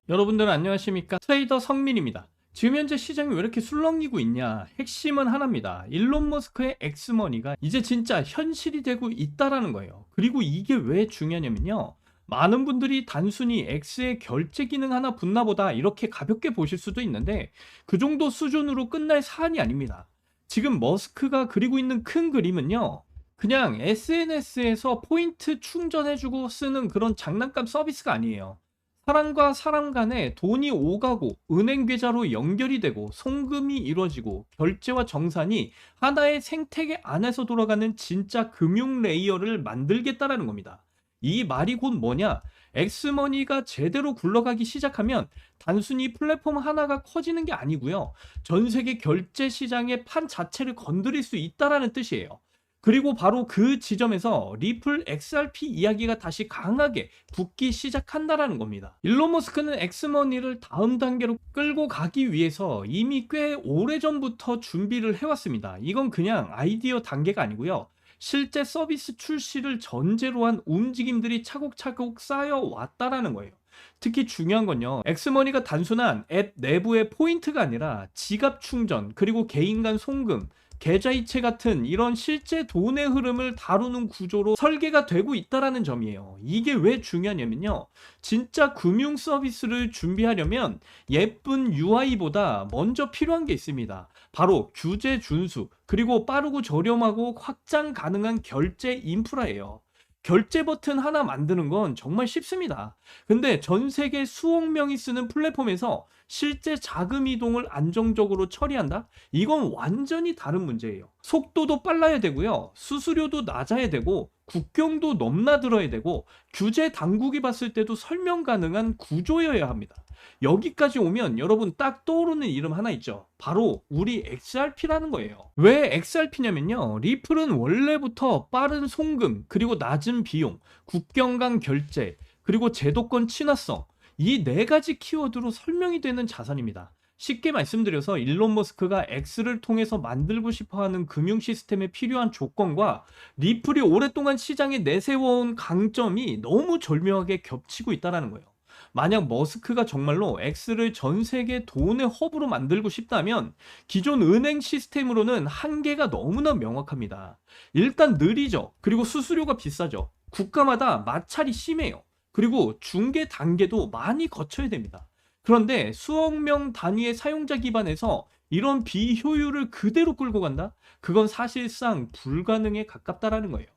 여러분들은 안녕하십니까? 트레이더 성민입니다. 지금 현재 시장이 왜 이렇게 술렁이고 있냐? 핵심은 하나입니다. 일론 머스크의 엑스머니가 이제 진짜 현실이 되고 있다라는 거예요. 그리고 이게 왜 중요하냐면요. 많은 분들이 단순히 X의 결제 기능 하나 붙나 보다 이렇게 가볍게 보실 수도 있는데 그 정도 수준으로 끝날 사안이 아닙니다. 지금 머스크가 그리고 있는 큰 그림은요. 그냥 SNS에서 포인트 충전해주고 쓰는 그런 장난감 서비스가 아니에요. 사람과 사람 간에 돈이 오가고 은행 계좌로 연결이 되고 송금이 이루어지고 결제와 정산이 하나의 생태계 안에서 돌아가는 진짜 금융 레이어를 만들겠다라는 겁니다. 이 말이 곧 뭐냐? 엑스머니가 제대로 굴러가기 시작하면 단순히 플랫폼 하나가 커지는 게 아니고요. 전 세계 결제 시장의 판 자체를 건드릴 수 있다라는 뜻이에요. 그리고 바로 그 지점에서 리플 XRP 이야기가 다시 강하게 붙기 시작한다라는 겁니다. 일론 머스크는 엑스머니를 다음 단계로 끌고 가기 위해서 이미 꽤 오래전부터 준비를 해왔습니다. 이건 그냥 아이디어 단계가 아니고요. 실제 서비스 출시를 전제로 한 움직임들이 차곡차곡 쌓여왔다라는 거예요. 특히 중요한 건요. 엑스머니가 단순한 앱 내부의 포인트가 아니라 지갑 충전, 그리고 개인 간 송금, 계좌이체 같은 이런 실제 돈의 흐름을 다루는 구조로 설계가 되고 있다라는 점이에요. 이게 왜 중요하냐면요. 진짜 금융 서비스를 준비하려면 예쁜 UI보다 먼저 필요한 게 있습니다. 바로 규제 준수, 그리고 빠르고 저렴하고 확장 가능한 결제 인프라예요. 결제 버튼 하나 만드는 건 정말 쉽습니다. 근데 전 세계 수억 명이 쓰는 플랫폼에서 실제 자금 이동을 안정적으로 처리한다? 이건 완전히 다른 문제예요. 속도도 빨라야 되고요. 수수료도 낮아야 되고, 국경도 넘나들어야 되고, 규제 당국이 봤을 때도 설명 가능한 구조여야 합니다. 여기까지 오면 여러분 딱 떠오르는 이름 하나 있죠. 바로 우리 XRP라는 거예요. 왜 XRP냐면요. 리플은 원래부터 빠른 송금, 그리고 낮은 비용, 국경 간 결제, 그리고 제도권 친화성, 이 네 가지 키워드로 설명이 되는 자산입니다. 쉽게 말씀드려서 일론 머스크가 X를 통해서 만들고 싶어하는 금융 시스템에 필요한 조건과 리플이 오랫동안 시장에 내세워온 강점이 너무 절묘하게 겹치고 있다는 거예요. 만약 머스크가 정말로 X를 전 세계 돈의 허브로 만들고 싶다면 기존 은행 시스템으로는 한계가 너무나 명확합니다. 일단 느리죠. 그리고 수수료가 비싸죠. 국가마다 마찰이 심해요. 그리고 중개 단계도 많이 거쳐야 됩니다. 그런데 수억 명 단위의 사용자 기반에서 이런 비효율을 그대로 끌고 간다? 그건 사실상 불가능에 가깝다라는 거예요.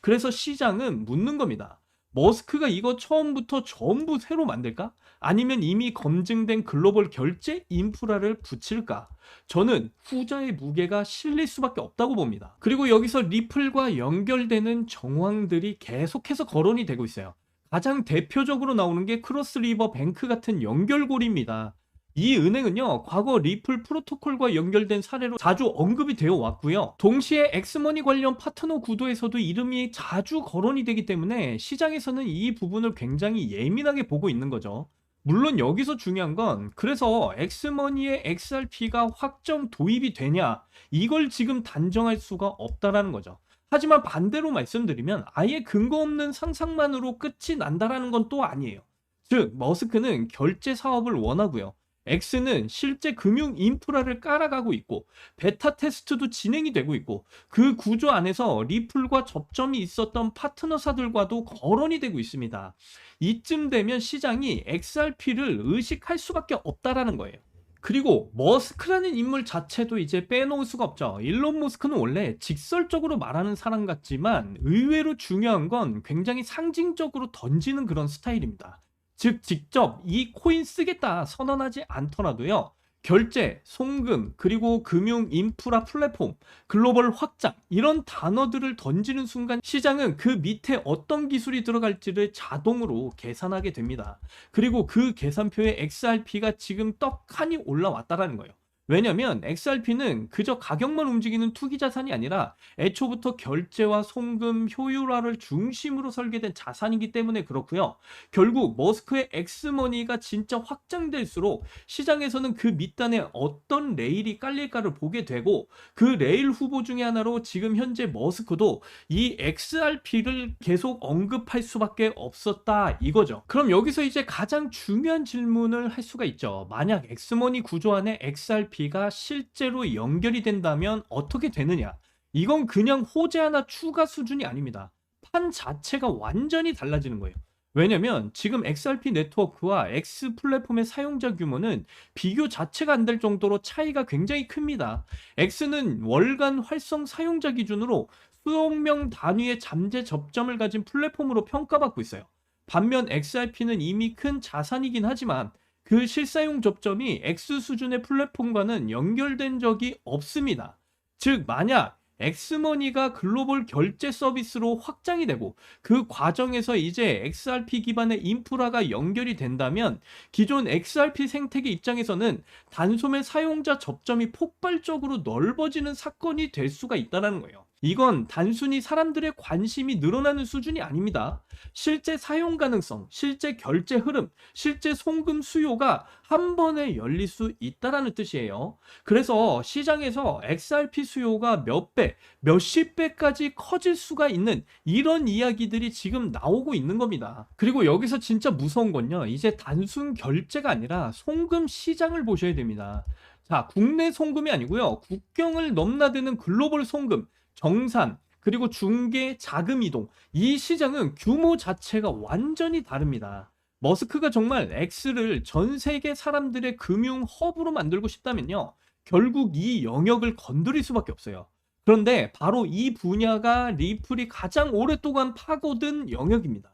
그래서 시장은 묻는 겁니다. 머스크가 이거 처음부터 전부 새로 만들까? 아니면 이미 검증된 글로벌 결제 인프라를 붙일까? 저는 후자의 무게가 실릴 수밖에 없다고 봅니다. 그리고 여기서 리플과 연결되는 정황들이 계속해서 거론이 되고 있어요. 가장 대표적으로 나오는 게 크로스리버 뱅크 같은 연결고리입니다. 이 은행은요, 과거 리플 프로토콜과 연결된 사례로 자주 언급이 되어 왔고요. 동시에 엑스머니 관련 파트너 구도에서도 이름이 자주 거론이 되기 때문에 시장에서는 이 부분을 굉장히 예민하게 보고 있는 거죠. 물론 여기서 중요한 건 그래서 엑스머니의 XRP가 확정 도입이 되냐, 이걸 지금 단정할 수가 없다라는 거죠. 하지만 반대로 말씀드리면 아예 근거 없는 상상만으로 끝이 난다라는 건 또 아니에요. 즉 머스크는 결제 사업을 원하고요. X는 실제 금융 인프라를 깔아가고 있고 베타 테스트도 진행이 되고 있고 그 구조 안에서 리플과 접점이 있었던 파트너사들과도 거론이 되고 있습니다. 이쯤 되면 시장이 XRP를 의식할 수밖에 없다라는 거예요. 그리고 머스크라는 인물 자체도 이제 빼놓을 수가 없죠. 일론 머스크는 원래 직설적으로 말하는 사람 같지만 의외로 중요한 건 굉장히 상징적으로 던지는 그런 스타일입니다. 즉 직접 이 코인 쓰겠다 선언하지 않더라도요. 결제, 송금, 그리고 금융 인프라 플랫폼, 글로벌 확장 이런 단어들을 던지는 순간 시장은 그 밑에 어떤 기술이 들어갈지를 자동으로 계산하게 됩니다. 그리고 그 계산표에 XRP가 지금 떡하니 올라왔다라는 거예요. 왜냐면 XRP는 그저 가격만 움직이는 투기 자산이 아니라 애초부터 결제와 송금, 효율화를 중심으로 설계된 자산이기 때문에 그렇고요. 결국 머스크의 엑스머니가 진짜 확장될수록 시장에서는 그 밑단에 어떤 레일이 깔릴까를 보게 되고, 그 레일 후보 중에 하나로 지금 현재 머스크도 이 XRP를 계속 언급할 수밖에 없었다 이거죠. 그럼 여기서 이제 가장 중요한 질문을 할 수가 있죠. 만약 엑스머니 구조 안에 XRP가 실제로 연결이 된다면 어떻게 되느냐? 이건 그냥 호재 하나 추가 수준이 아닙니다. 판 자체가 완전히 달라지는 거예요. 왜냐면 지금 XRP 네트워크와 X 플랫폼의 사용자 규모는 비교 자체가 안 될 정도로 차이가 굉장히 큽니다. X는 월간 활성 사용자 기준으로 수억 명 단위의 잠재 접점을 가진 플랫폼으로 평가받고 있어요. 반면 XRP는 이미 큰 자산이긴 하지만 그 실사용 접점이 X 수준의 플랫폼과는 연결된 적이 없습니다. 즉, 만약 엑스머니가 글로벌 결제 서비스로 확장이 되고 그 과정에서 이제 XRP 기반의 인프라가 연결이 된다면 기존 XRP 생태계 입장에서는 단소매 사용자 접점이 폭발적으로 넓어지는 사건이 될 수가 있다는 거예요. 이건 단순히 사람들의 관심이 늘어나는 수준이 아닙니다. 실제 사용 가능성, 실제 결제 흐름, 실제 송금 수요가 한 번에 열릴 수 있다라는 뜻이에요. 그래서 시장에서 XRP 수요가 몇 배, 몇십 배까지 커질 수가 있는 이런 이야기들이 지금 나오고 있는 겁니다. 그리고 여기서 진짜 무서운 건요, 이제 단순 결제가 아니라 송금 시장을 보셔야 됩니다. 자, 국내 송금이 아니고요, 국경을 넘나드는 글로벌 송금, 정산, 그리고 중개, 자금 이동, 이 시장은 규모 자체가 완전히 다릅니다. 머스크가 정말 X를 전 세계 사람들의 금융 허브로 만들고 싶다면요, 결국 이 영역을 건드릴 수밖에 없어요. 그런데 바로 이 분야가 리플이 가장 오랫동안 파고든 영역입니다.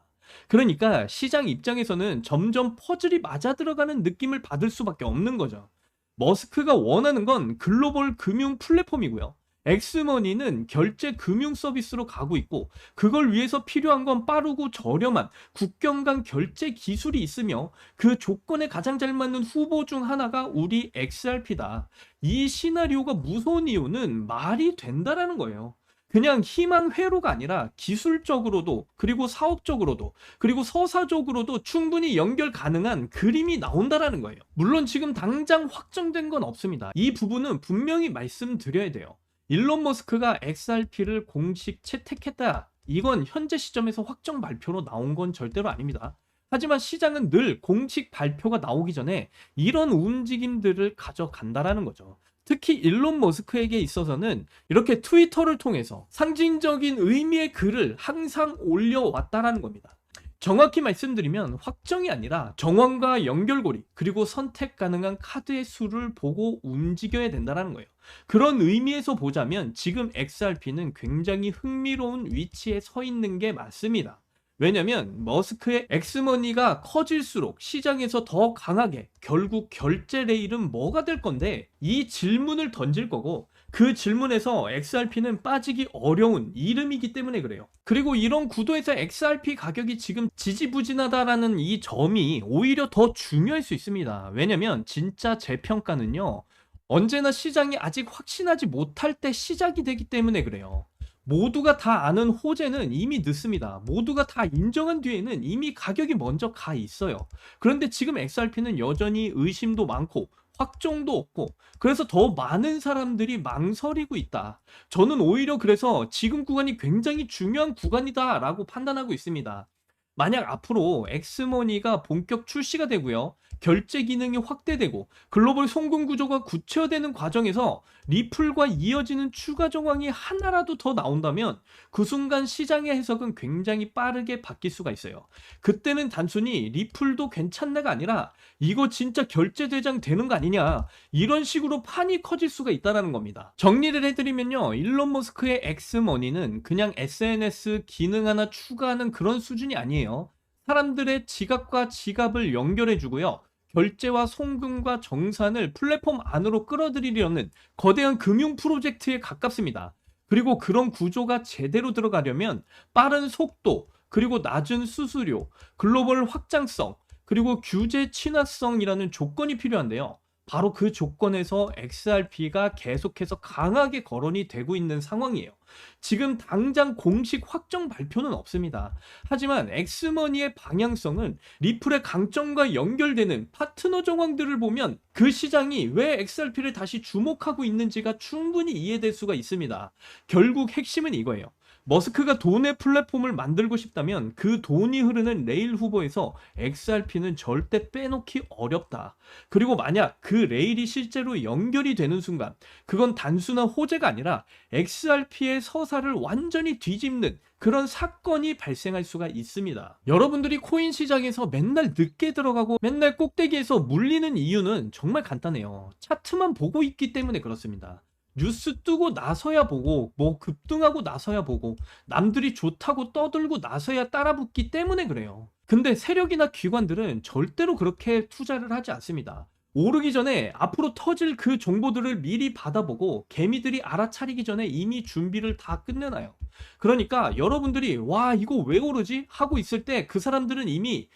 그러니까 시장 입장에서는 점점 퍼즐이 맞아 들어가는 느낌을 받을 수밖에 없는 거죠. 머스크가 원하는 건 글로벌 금융 플랫폼이고요. 엑스머니는 결제 금융 서비스로 가고 있고, 그걸 위해서 필요한 건 빠르고 저렴한 국경 간 결제 기술이 있으며, 그 조건에 가장 잘 맞는 후보 중 하나가 우리 XRP다. 이 시나리오가 무서운 이유는 말이 된다라는 거예요. 그냥 희망 회로가 아니라 기술적으로도, 그리고 사업적으로도, 그리고 서사적으로도 충분히 연결 가능한 그림이 나온다라는 거예요. 물론 지금 당장 확정된 건 없습니다. 이 부분은 분명히 말씀드려야 돼요. 일론 머스크가 XRP를 공식 채택했다, 이건 현재 시점에서 확정 발표로 나온 건 절대로 아닙니다. 하지만 시장은 늘 공식 발표가 나오기 전에 이런 움직임들을 가져간다라는 거죠. 특히 일론 머스크에게 있어서는 이렇게 트위터를 통해서 상징적인 의미의 글을 항상 올려왔다라는 겁니다. 정확히 말씀드리면 확정이 아니라 정황과 연결고리, 그리고 선택 가능한 카드의 수를 보고 움직여야 된다는 거예요. 그런 의미에서 보자면 지금 XRP는 굉장히 흥미로운 위치에 서 있는 게 맞습니다. 왜냐면 머스크의 엑스머니가 커질수록 시장에서 더 강하게 결국 결제 레일은 뭐가 될 건데, 이 질문을 던질 거고, 그 질문에서 XRP는 빠지기 어려운 이름이기 때문에 그래요. 그리고 이런 구도에서 XRP 가격이 지금 지지부진하다라는 이 점이 오히려 더 중요할 수 있습니다. 왜냐면 진짜 재평가는요, 언제나 시장이 아직 확신하지 못할 때 시작이 되기 때문에 그래요. 모두가 다 아는 호재는 이미 늦습니다. 모두가 다 인정한 뒤에는 이미 가격이 먼저 가 있어요. 그런데 지금 XRP는 여전히 의심도 많고 확정도 없고, 그래서 더 많은 사람들이 망설이고 있다. 저는 오히려 그래서 지금 구간이 굉장히 중요한 구간이다라고 판단하고 있습니다. 만약 앞으로 엑스머니가 본격 출시가 되고요, 결제 기능이 확대되고 글로벌 송금 구조가 구체화되는 과정에서 리플과 이어지는 추가 정황이 하나라도 더 나온다면 그 순간 시장의 해석은 굉장히 빠르게 바뀔 수가 있어요. 그때는 단순히 리플도 괜찮나가 아니라 이거 진짜 결제 대장 되는 거 아니냐, 이런 식으로 판이 커질 수가 있다는 겁니다. 정리를 해드리면요, 일론 머스크의 엑스머니는 그냥 SNS 기능 하나 추가하는 그런 수준이 아니에요. 사람들의 지갑과 지갑을 연결해주고요, 결제와 송금과 정산을 플랫폼 안으로 끌어들이려는 거대한 금융 프로젝트에 가깝습니다. 그리고 그런 구조가 제대로 들어가려면 빠른 속도, 그리고 낮은 수수료, 글로벌 확장성, 그리고 규제 친화성이라는 조건이 필요한데요. 바로 그 조건에서 XRP가 계속해서 강하게 거론이 되고 있는 상황이에요. 지금 당장 공식 확정 발표는 없습니다. 하지만 엑스머니의 방향성은 리플의 강점과 연결되는 파트너 정황들을 보면 그 시장이 왜 XRP를 다시 주목하고 있는지가 충분히 이해될 수가 있습니다. 결국 핵심은 이거예요. 머스크가 돈의 플랫폼을 만들고 싶다면 그 돈이 흐르는 레일 후보에서 XRP는 절대 빼놓기 어렵다. 그리고 만약 그 레일이 실제로 연결이 되는 순간 그건 단순한 호재가 아니라 XRP의 서사를 완전히 뒤집는 그런 사건이 발생할 수가 있습니다. 여러분들이 코인 시장에서 맨날 늦게 들어가고 맨날 꼭대기에서 물리는 이유는 정말 간단해요. 차트만 보고 있기 때문에 그렇습니다. 뉴스 뜨고 나서야 보고 뭐 급등하고 나서야 보고 남들이 좋다고 떠들고 나서야 따라붙기 때문에 그래요. 근데 세력이나 기관들은 절대로 그렇게 투자를 하지 않습니다. 오르기 전에 앞으로 터질 그 정보들을 미리 받아보고 개미들이 알아차리기 전에 이미 준비를 다 끝내놔요. 그러니까 여러분들이 와 이거 왜 오르지? 하고 있을 때 그 사람들은 이미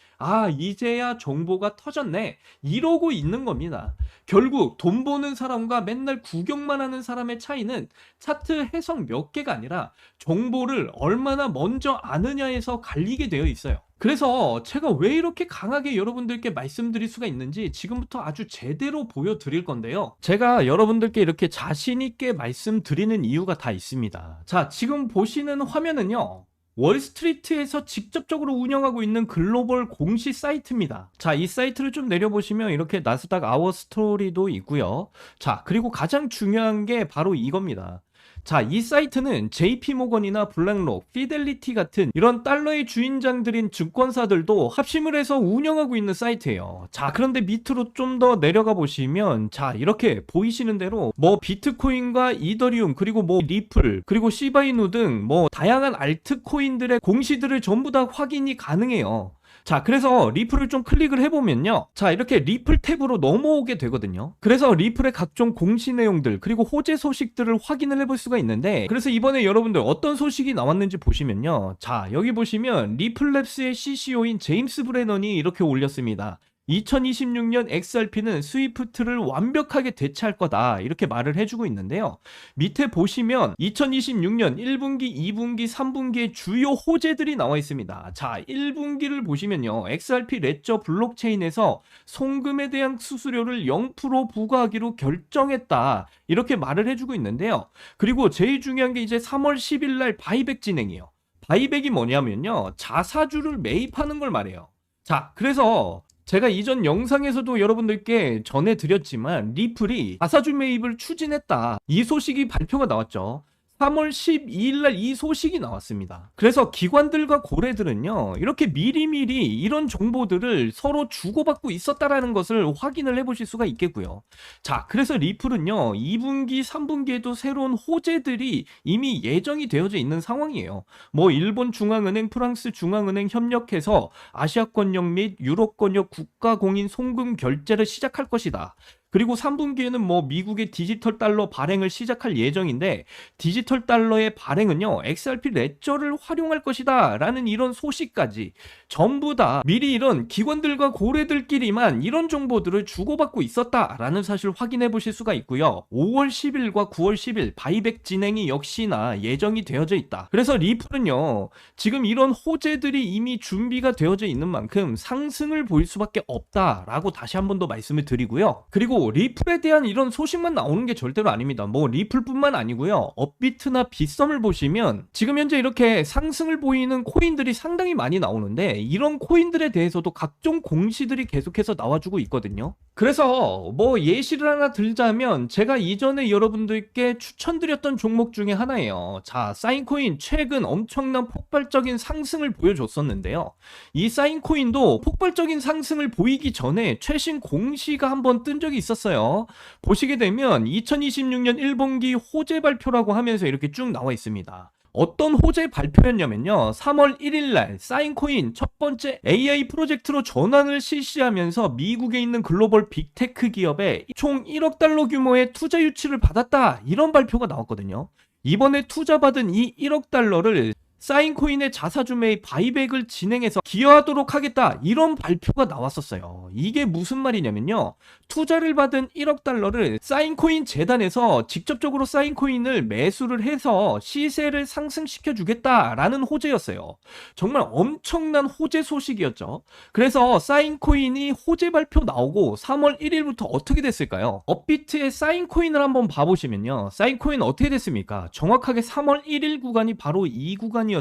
이제야 정보가 터졌네 이러고 있는 겁니다. 결국 돈 버는 사람과 맨날 구경만 하는 사람의 차이는 차트 해석 몇 개가 아니라 정보를 얼마나 먼저 아느냐에서 갈리게 되어 있어요. 그래서 제가 왜 이렇게 강하게 여러분들께 말씀드릴 수가 있는지 지금부터 아주 제대로 보여드릴 건데요. 제가 여러분들께 이렇게 자신있게 말씀드리는 이유가 다 있습니다. 자, 지금 보시는 화면은요. 월스트리트에서 직접적으로 운영하고 있는 글로벌 공시 사이트입니다. 자, 이 사이트를 좀 내려보시면 이렇게 나스닥 아워 스토리도 있고요. 자, 그리고 가장 중요한 게 바로 이겁니다. 자, 이 사이트는 JP모건이나 블랙록, 피델리티 같은 이런 달러의 주인장들인 증권사들도 합심을 해서 운영하고 있는 사이트예요. 자, 그런데 밑으로 좀 더 내려가 보시면 자, 이렇게 보이시는 대로 뭐 비트코인과 이더리움 그리고 뭐 리플 그리고 시바이누 등 뭐 다양한 알트코인들의 공시들을 전부 다 확인이 가능해요. 자, 그래서 리플을 좀 클릭을 해보면요. 자, 이렇게 리플 탭으로 넘어오게 되거든요. 그래서 리플의 각종 공시 내용들 그리고 호재 소식들을 확인을 해볼 수가 있는데 그래서 이번에 여러분들 어떤 소식이 나왔는지 보시면요. 자, 여기 보시면 리플랩스의 CCO인 제임스 브레넌이 이렇게 올렸습니다. 2026년 XRP는 스위프트를 완벽하게 대체할 거다 이렇게 말을 해주고 있는데요. 밑에 보시면 2026년 1분기, 2분기, 3분기의 주요 호재들이 나와 있습니다. 자, 1분기를 보시면요. XRP 레저 블록체인에서 송금에 대한 수수료를 0% 부과하기로 결정했다 이렇게 말을 해주고 있는데요. 그리고 제일 중요한 게 이제 3월 10일 날 바이백 진행이에요. 바이백이 뭐냐면요. 자사주를 매입하는 걸 말해요. 자, 그래서 제가 이전 영상에서도 여러분들께 전해드렸지만 리플이 자사주 매입을 추진했다. 이 소식이 발표가 나왔죠. 3월 12일 날 이 소식이 나왔습니다. 그래서 기관들과 고래들은요. 이렇게 미리미리 이런 정보들을 서로 주고받고 있었다라는 것을 확인을 해보실 수가 있겠고요. 자, 그래서 리플은요. 2분기, 3분기에도 새로운 호재들이 이미 예정이 되어져 있는 상황이에요. 뭐 일본 중앙은행, 프랑스 중앙은행 협력해서 아시아권역 및 유럽권역 국가공인 송금 결제를 시작할 것이다. 그리고 3분기에는 뭐 미국의 디지털 달러 발행을 시작할 예정인데 디지털 달러의 발행은요 XRP 레저를 활용할 것이다 라는 이런 소식까지 전부 다 미리 이런 기관들과 고래들끼리만 이런 정보들을 주고받고 있었다라는 사실을 확인해 보실 수가 있고요. 5월 10일과 9월 10일 바이백 진행이 역시나 예정이 되어져 있다. 그래서 리플은요 지금 이런 호재들이 이미 준비가 되어져 있는 만큼 상승을 보일 수밖에 없다라고 다시 한 번 더 말씀을 드리고요. 그리고 리플에 대한 이런 소식만 나오는 게 절대로 아닙니다. 뭐 리플뿐만 아니고요. 업비트나 빗썸을 보시면 지금 현재 이렇게 상승을 보이는 코인들이 상당히 많이 나오는데 이런 코인들에 대해서도 각종 공시들이 계속해서 나와주고 있거든요. 그래서 뭐 예시를 하나 들자면 제가 이전에 여러분들께 추천드렸던 종목 중에 하나예요. 자, 사인코인 최근 엄청난 폭발적인 상승을 보여줬었는데요. 이 사인코인도 폭발적인 상승을 보이기 전에 최신 공시가 한번 뜬 적이 있었어요. 보시게 되면 2026년 1분기 호재 발표라고 하면서 이렇게 쭉 나와 있습니다. 어떤 호재 발표였냐면요. 3월 1일 날 사인코인 첫 번째 AI 프로젝트로 전환을 실시하면서 미국에 있는 글로벌 빅테크 기업에 총 1억 달러 규모의 투자 유치를 받았다. 이런 발표가 나왔거든요. 이번에 투자받은 이 1억 달러를 사인코인의 자사주 매입 바이백을 진행해서 기여하도록 하겠다, 이런 발표가 나왔었어요. 이게 무슨 말이냐면요, 투자를 받은 1억 달러를 사인코인 재단에서 직접적으로 사인코인을 매수를 해서 시세를 상승시켜 주겠다라는 호재였어요. 정말 엄청난 호재 소식이었죠. 그래서 사인코인이 호재 발표 나오고 3월 1일부터 어떻게 됐을까요? 업비트의 사인코인을 한번 봐보시면요, 사인코인 어떻게 됐습니까? 정확하게 3월 1일 구간이 바로 이 구간이었어요.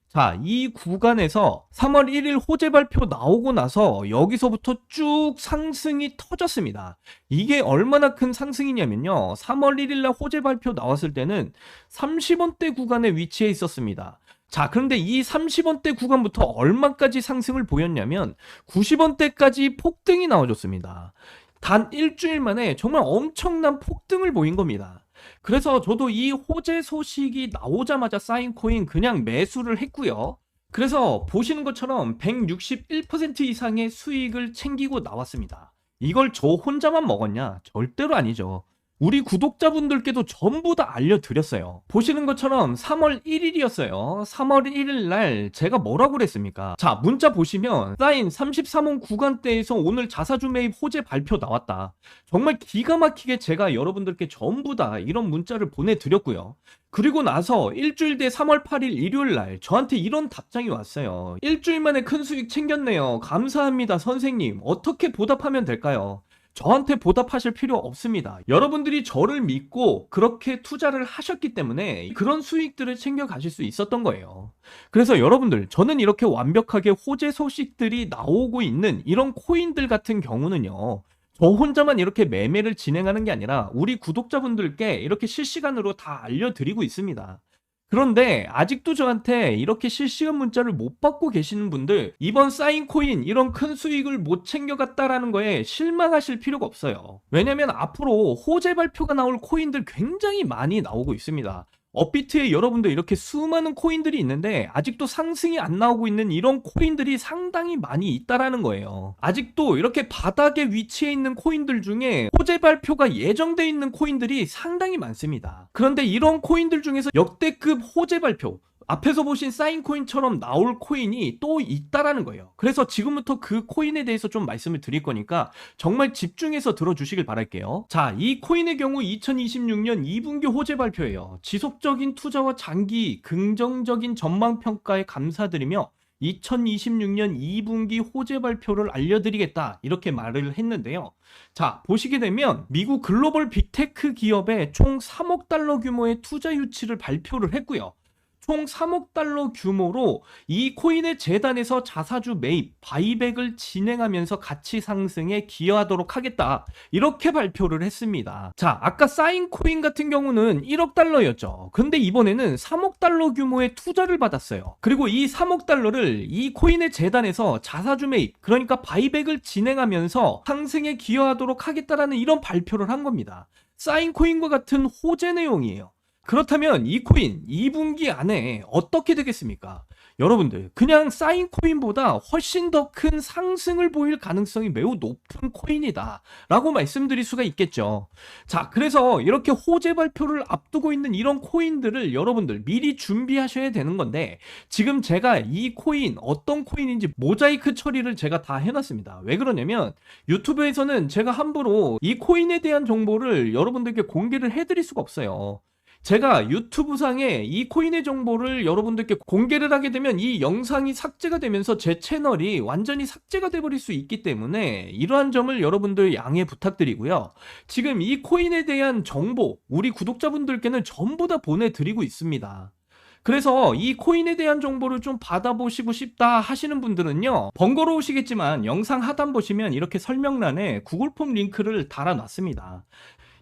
자, 이 구간에서 3월 1일 호재 발표 나오고 나서 여기서부터 쭉 상승이 터졌습니다. 이게 얼마나 큰 상승이냐면요, 3월 1일 날 호재 발표 나왔을 때는 30원대 구간에 위치해 있었습니다. 자, 그런데 이 30원대 구간부터 얼마까지 상승을 보였냐면 90원대까지 폭등이 나와줬습니다. 단 일주일 만에 정말 엄청난 폭등을 보인 겁니다. 그래서 저도 이 호재 소식이 나오자마자 사인코인 그냥 매수를 했고요. 그래서 보시는 것처럼 161% 이상의 수익을 챙기고 나왔습니다. 이걸 저 혼자만 먹었냐? 절대로 아니죠. 우리 구독자분들께도 전부 다 알려드렸어요. 보시는 것처럼 3월 1일이었어요. 3월 1일 날 제가 뭐라고 그랬습니까? 자, 문자 보시면 사인 33원 구간대에서 오늘 자사주 매입 호재 발표 나왔다. 정말 기가 막히게 제가 여러분들께 전부 다 이런 문자를 보내드렸고요. 그리고 나서 일주일 뒤 3월 8일 일요일 날 저한테 이런 답장이 왔어요. 일주일 만에 큰 수익 챙겼네요. 감사합니다, 선생님. 어떻게 보답하면 될까요? 저한테 보답하실 필요 없습니다. 여러분들이 저를 믿고 그렇게 투자를 하셨기 때문에 그런 수익들을 챙겨 가실 수 있었던 거예요. 그래서 여러분들, 저는 이렇게 완벽하게 호재 소식들이 나오고 있는 이런 코인들 같은 경우는요, 저 혼자만 이렇게 매매를 진행하는 게 아니라 우리 구독자분들께 이렇게 실시간으로 다 알려드리고 있습니다. 그런데 아직도 저한테 이렇게 실시간 문자를 못 받고 계시는 분들, 이번 사인코인 이런 큰 수익을 못 챙겨갔다라는 거에 실망하실 필요가 없어요. 왜냐면 앞으로 호재 발표가 나올 코인들 굉장히 많이 나오고 있습니다. 업비트에 여러분들 이렇게 수많은 코인들이 있는데 아직도 상승이 안 나오고 있는 이런 코인들이 상당히 많이 있다라는 거예요. 아직도 이렇게 바닥에 위치해 있는 코인들 중에 호재 발표가 예정돼 있는 코인들이 상당히 많습니다. 그런데 이런 코인들 중에서 역대급 호재 발표, 앞에서 보신 사인코인처럼 나올 코인이 또 있다라는 거예요. 그래서 지금부터 그 코인에 대해서 좀 말씀을 드릴 거니까 정말 집중해서 들어주시길 바랄게요. 자, 이 코인의 경우 2026년 2분기 호재 발표예요. 지속적인 투자와 장기 긍정적인 전망 평가에 감사드리며 2026년 2분기 호재 발표를 알려드리겠다, 이렇게 말을 했는데요. 자, 보시게 되면 미국 글로벌 빅테크 기업에 총 3억 달러 규모의 투자 유치를 발표를 했고요. 총 3억 달러 규모로 이 코인의 재단에서 자사주 매입, 바이백을 진행하면서 가치 상승에 기여하도록 하겠다, 이렇게 발표를 했습니다. 자, 아까 사인코인 같은 경우는 1억 달러였죠. 근데 이번에는 3억 달러 규모의 투자를 받았어요. 그리고 이 3억 달러를 이 코인의 재단에서 자사주 매입, 그러니까 바이백을 진행하면서 상승에 기여하도록 하겠다라는 이런 발표를 한 겁니다. 사인코인과 같은 호재 내용이에요. 그렇다면 이 코인 2분기 안에 어떻게 되겠습니까? 여러분들, 그냥 사인코인보다 훨씬 더 큰 상승을 보일 가능성이 매우 높은 코인이다 라고 말씀드릴 수가 있겠죠. 자, 그래서 이렇게 호재 발표를 앞두고 있는 이런 코인들을 여러분들 미리 준비하셔야 되는 건데, 지금 제가 이 코인 어떤 코인인지 모자이크 처리를 제가 다 해놨습니다. 왜 그러냐면 유튜브에서는 제가 함부로 이 코인에 대한 정보를 여러분들께 공개를 해드릴 수가 없어요. 제가 유튜브상에 이 코인의 정보를 여러분들께 공개를 하게 되면 이 영상이 삭제가 되면서 제 채널이 완전히 삭제가 돼버릴 수 있기 때문에 이러한 점을 여러분들 양해 부탁드리고요. 지금 이 코인에 대한 정보 우리 구독자분들께는 전부 다 보내드리고 있습니다. 그래서 이 코인에 대한 정보를 좀 받아보시고 싶다 하시는 분들은요, 번거로우시겠지만 영상 하단 보시면 이렇게 설명란에 구글 폼 링크를 달아놨습니다.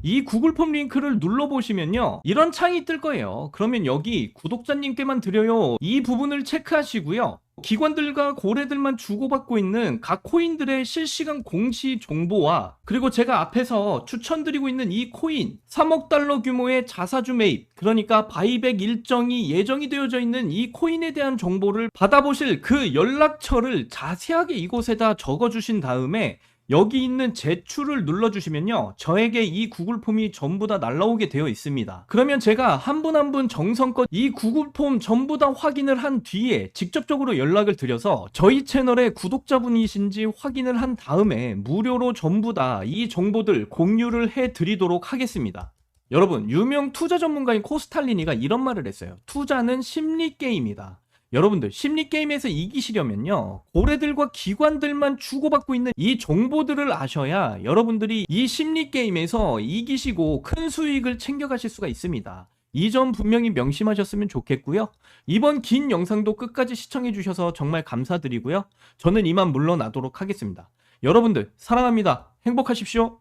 이 구글 폼 링크를 눌러보시면요, 이런 창이 뜰 거예요. 그러면 여기 구독자님께만 드려요, 이 부분을 체크하시고요. 기관들과 고래들만 주고받고 있는 각 코인들의 실시간 공시 정보와, 그리고 제가 앞에서 추천드리고 있는 이 코인 3억 달러 규모의 자사주 매입, 그러니까 바이백 일정이 예정이 되어져 있는 이 코인에 대한 정보를 받아보실 그 연락처를 자세하게 이곳에다 적어주신 다음에 여기 있는 제출을 눌러주시면요, 저에게 이 구글 폼이 전부 다 날라오게 되어 있습니다. 그러면 제가 한 분 한 분 정성껏 이 구글 폼 전부 다 확인을 한 뒤에 직접적으로 연락을 드려서 저희 채널의 구독자분이신지 확인을 한 다음에 무료로 전부 다 이 정보들 공유를 해 드리도록 하겠습니다. 여러분, 유명 투자 전문가인 코스탈리니가 이런 말을 했어요. 투자는 심리 게임이다. 여러분들, 심리 게임에서 이기시려면요, 고래들과 기관들만 주고받고 있는 이 정보들을 아셔야 여러분들이 이 심리 게임에서 이기시고 큰 수익을 챙겨가실 수가 있습니다. 이 점 분명히 명심하셨으면 좋겠고요. 이번 긴 영상도 끝까지 시청해 주셔서 정말 감사드리고요. 저는 이만 물러나도록 하겠습니다. 여러분들 사랑합니다. 행복하십시오.